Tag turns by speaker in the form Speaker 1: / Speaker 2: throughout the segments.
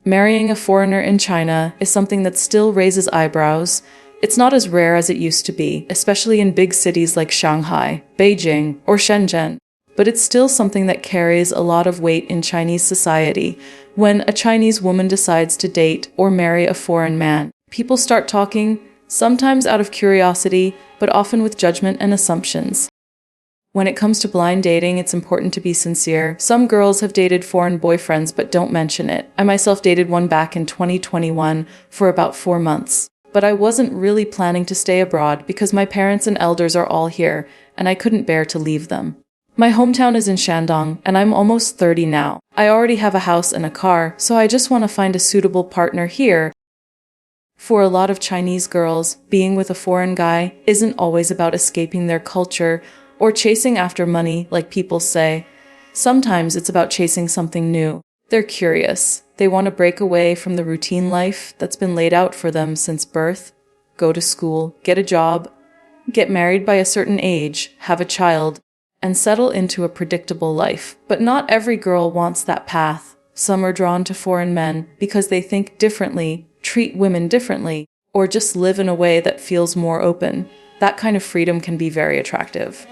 Speaker 1: Marrying a foreigner in China is something that still raises eyebrows. It's not as rare as it used to be, especially in big cities like Shanghai, Beijing, or Shenzhen. But it's still something that carries a lot of weight in Chinese society. When a Chinese woman decides to date or marry a foreign man, people start talking, sometimes out of curiosity, but often with judgment and assumptions. When it comes to blind dating, it's important to be sincere. Some girls have dated foreign boyfriends but don't mention it. I myself dated one back in 2021 for about 4 months. But I wasn't really planning to stay abroad because my parents and elders are all here, and I couldn't bear to leave them. My hometown is in Shandong, and I'm almost 30 now. I already have a house and a car, so I just want to find a suitable partner here. For a lot of Chinese girls, being with a foreign guy isn't always about escaping their culture or chasing after money, like people say. Sometimes it's about chasing something new. They're curious. They want to break away from the routine life that's been laid out for them since birth, go to school, get a job, get married by a certain age, have a child, and settle into a predictable life. But not every girl wants that path. Some are drawn to foreign men because they think differently, treat women differently, or just live in a way that feels more open. That kind of freedom can be very attractive.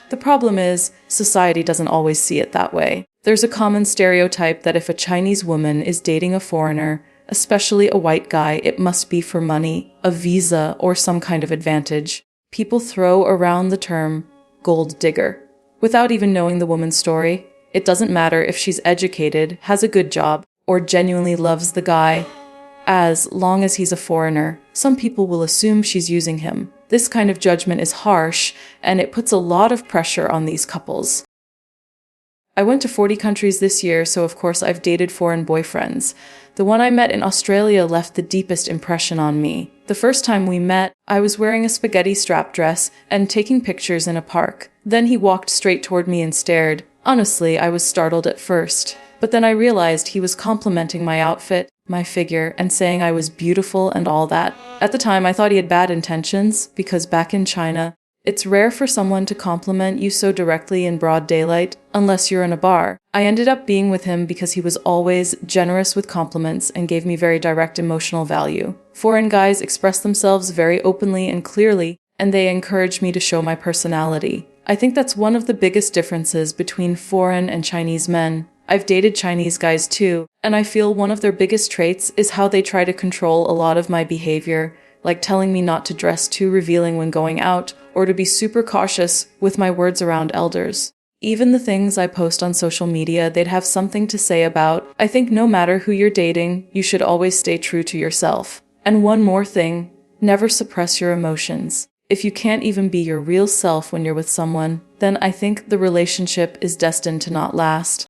Speaker 1: The problem is, society doesn't always see it that way. There's a common stereotype that if a Chinese woman is dating a foreigner, especially a white guy, it must be for money, a visa, or some kind of advantage. People throw around the term gold digger without even knowing the woman's story. It doesn't matter if she's educated, has a good job, or genuinely loves the guy. As long as he's a foreigner, some people will assume she's using him. This kind of judgment is harsh, and it puts a lot of pressure on these couples. I went to 40 countries this year, so of course I've dated foreign boyfriends. The one I met in Australia left the deepest impression on me. The first time we met, I was wearing a spaghetti strap dress and taking pictures in a park. Then he walked straight toward me and stared. Honestly, I was startled at first. But then I realized he was complimenting my outfit, my figure, and saying I was beautiful and all that. At the time, I thought he had bad intentions, because back in China, it's rare for someone to compliment you so directly in broad daylight, unless you're in a bar. I ended up being with him because he was always generous with compliments and gave me very direct emotional value. Foreign guys express themselves very openly and clearly, and they encourage me to show my personality. I think that's one of the biggest differences between foreign and Chinese men. I've dated Chinese guys too, and I feel one of their biggest traits is how they try to control a lot of my behavior, like telling me not to dress too revealing when going out, or to be super cautious with my words around elders. Even the things I post on social media, they'd have something to say about. I think no matter who you're dating, you should always stay true to yourself. And one more thing, never suppress your emotions. If you can't even be your real self when you're with someone, then I think the relationship is destined to not last.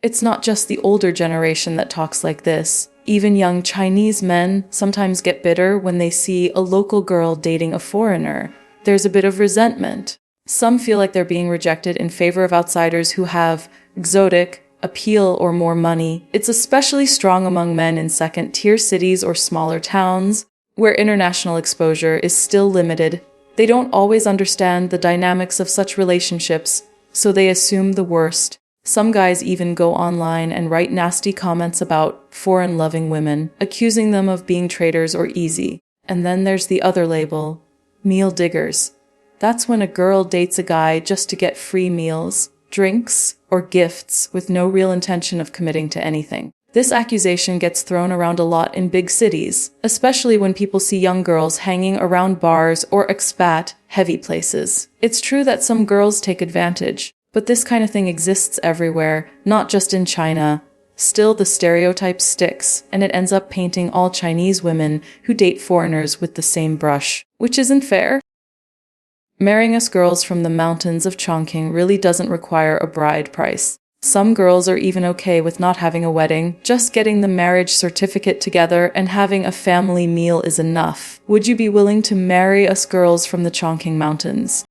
Speaker 1: It's not just the older generation that talks like this. Even young Chinese men sometimes get bitter when they see a local girl dating a foreigner. There's a bit of resentment. Some feel like they're being rejected in favor of outsiders who have exotic appeal or more money. It's especially strong among men in second-tier cities or smaller towns, where international exposure is still limited. They don't always understand the dynamics of such relationships, so they assume the worst. Some guys even go online and write nasty comments about foreign-loving women, accusing them of being traitors or easy. And then there's the other label, meal diggers. That's when a girl dates a guy just to get free meals, drinks, or gifts with no real intention of committing to anything. This accusation gets thrown around a lot in big cities, especially when people see young girls hanging around bars or expat-heavy places. It's true that some girls take advantage, but this kind of thing exists everywhere, not just in China. Still, the stereotype sticks, and it ends up painting all Chinese women who date foreigners with the same brush, which isn't fair. Marrying us girls from the mountains of Chongqing really doesn't require a bride price. Some girls are even okay with not having a wedding, just getting the marriage certificate together and having a family meal is enough. Would you be willing to marry us girls from the Chongqing mountains?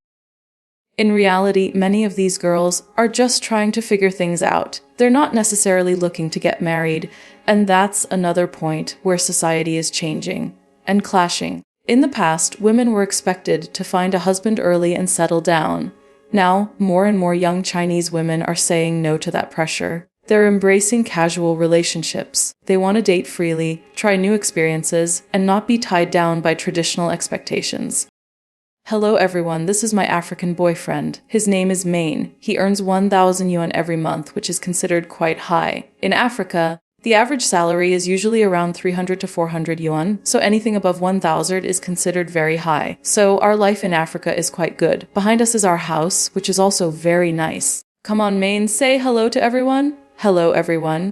Speaker 1: In reality, many of these girls are just trying to figure things out. They're not necessarily looking to get married, and that's another point where society is changing and clashing. In the past, women were expected to find a husband early and settle down. Now, more and more young Chinese women are saying no to that pressure. They're embracing casual relationships. They want to date freely, try new experiences, and not be tied down by traditional expectations. Hello everyone, this is my African boyfriend. His name is Maine. He earns 1,000 yuan every month, which is considered quite high. In Africa, the average salary is usually around 300 to 400 yuan, so anything above 1,000 is considered very high. So our life in Africa is quite good. Behind us is our house, which is also very nice. Come on, Maine, say hello to everyone. Hello, everyone.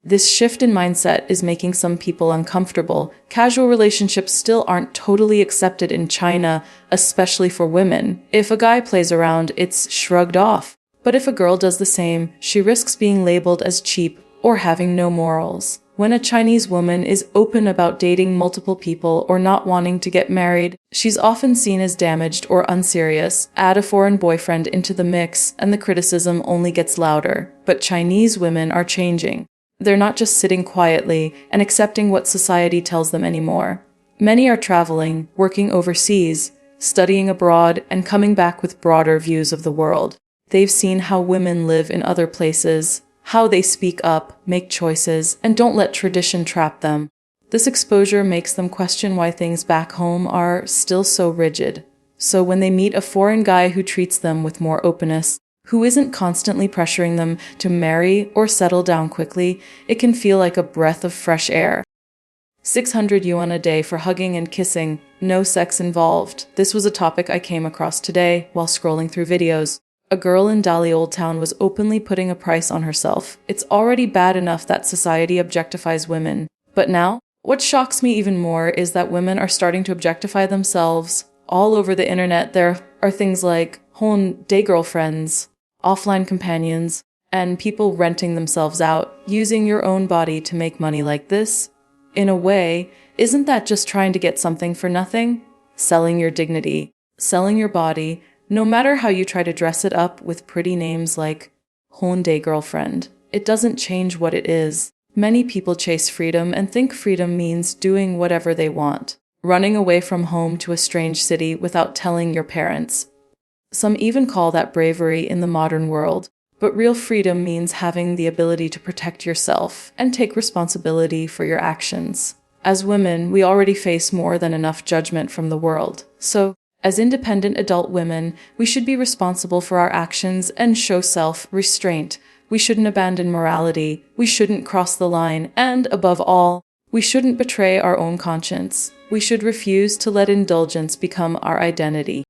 Speaker 1: This shift in mindset is making some people uncomfortable. Casual relationships still aren't totally accepted in China, especially for women. If a guy plays around, it's shrugged off. But if a girl does the same, she risks being labeled as cheap or having no morals. When a Chinese woman is open about dating multiple people or not wanting to get married, she's often seen as damaged or unserious. Add a foreign boyfriend into the mix, and the criticism only gets louder. But Chinese women are changing. They're not just sitting quietly and accepting what society tells them anymore. Many are traveling, working overseas, studying abroad, and coming back with broader views of the world. They've seen how women live in other places, how they speak up, make choices, and don't let tradition trap them. This exposure makes them question why things back home are still so rigid. So when they meet a foreign guy who treats them with more openness, who isn't constantly pressuring them to marry or settle down quickly, it can feel like a breath of fresh air. 600 yuan a day for hugging and kissing, no sex involved. This was a topic I came across today while scrolling through videos. A girl in Dali Old Town was openly putting a price on herself. It's already bad enough that society objectifies women. But now, what shocks me even more is that women are starting to objectify themselves. All over the internet, there are things like day girlfriends, offline companions, and people renting themselves out, using your own body to make money like this. In a way, isn't that just trying to get something for nothing? Selling your dignity, selling your body, no matter how you try to dress it up with pretty names like day girlfriend, it doesn't change what it is. Many people chase freedom and think freedom means doing whatever they want, running away from home to a strange city without telling your parents. Some even call that bravery in the modern world, but real freedom means having the ability to protect yourself and take responsibility for your actions. As women, we already face more than enough judgment from the world, so as independent adult women, we should be responsible for our actions and show self-restraint. We shouldn't abandon morality, we shouldn't cross the line, and, above all, we shouldn't betray our own conscience. We should refuse to let indulgence become our identity.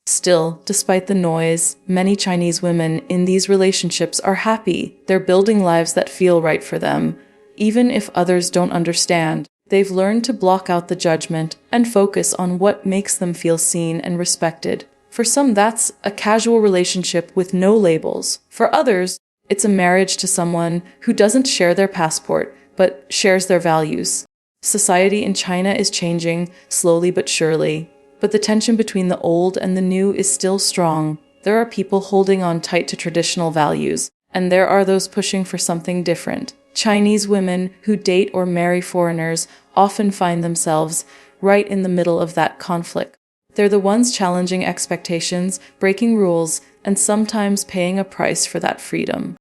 Speaker 1: Still, despite the noise, many Chinese women in these relationships are happy. They're building lives that feel right for them. Even if others don't understand, they've learned to block out the judgment and focus on what makes them feel seen and respected. For some, that's a casual relationship with no labels. For others, it's a marriage to someone who doesn't share their passport, but shares their values. Society in China is changing, slowly but surely. But the tension between the old and the new is still strong. There are people holding on tight to traditional values, and there are those pushing for something different. Chinese women who date or marry foreigners often find themselves right in the middle of that conflict. They're the ones challenging expectations, breaking rules, and sometimes paying a price for that freedom.